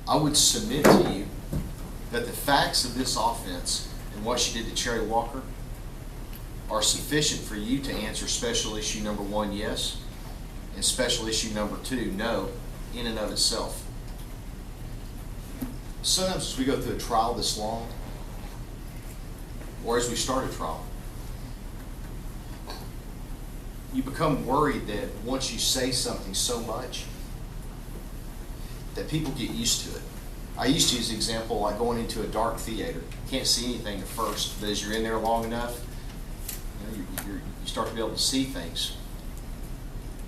I would submit to you that the facts of this offense and what she did to Cherry Walker are sufficient for you to answer special issue number 1, yes, and special issue number 2, no, in and of itself. Sometimes as we go through a trial this long, or as we start a trial, you become worried that once you say something so much, that people get used to it. I used to use the example like going into a dark theater. You can't see anything at first, but as you're in there long enough, you start to be able to see things.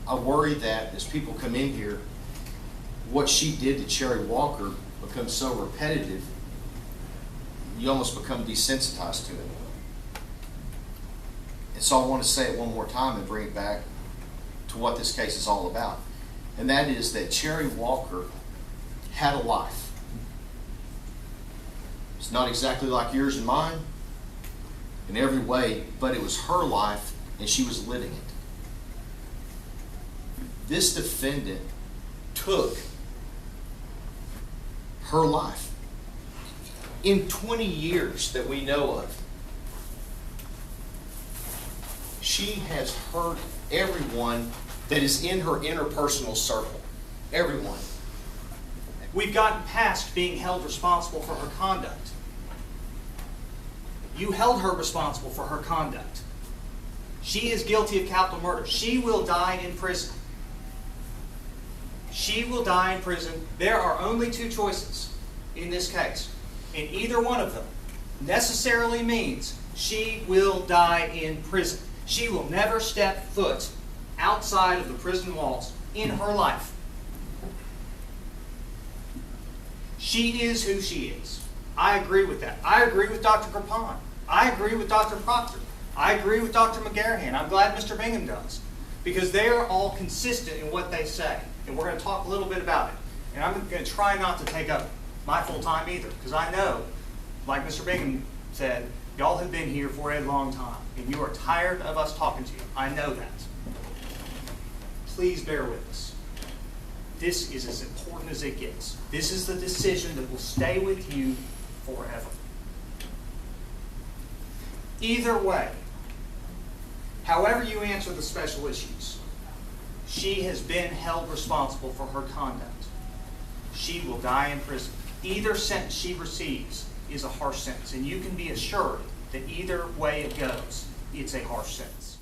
I worry that as people come in here, what she did to Cherry Walker becomes so repetitive, you almost become desensitized to it. And so I want to say it one more time and bring it back to what this case is all about. And that is that Cherry Walker had a life. It's not exactly like yours and mine in every way, but it was her life and she was living it. This defendant took her life. In 20 years that we know of, she has hurt everyone that is in her interpersonal circle. Everyone. We've gotten past being held responsible for her conduct. You held her responsible for her conduct. She is guilty of capital murder. She will die in prison. She will die in prison. There are only 2 choices in this case. And either one of them necessarily means she will die in prison. She will never step foot outside of the prison walls in her life. She is who she is. I agree with that. I agree with Dr. Grapon. I agree with Dr. Proctor. I agree with Dr. McGarrahan. I'm glad Mr. Bingham does, because they are all consistent in what they say. And we're going to talk a little bit about it. And I'm going to try not to take up my full time either, because I know, like Mr. Bingham said, y'all have been here for a long time, and you are tired of us talking to you. I know that. Please bear with us. This is as important as it gets. This is the decision that will stay with you forever. Either way, however you answer the special issues, she has been held responsible for her conduct. She will die in prison. Either sentence she receives is a harsh sentence, and you can be assured that either way it goes, it's a harsh sentence.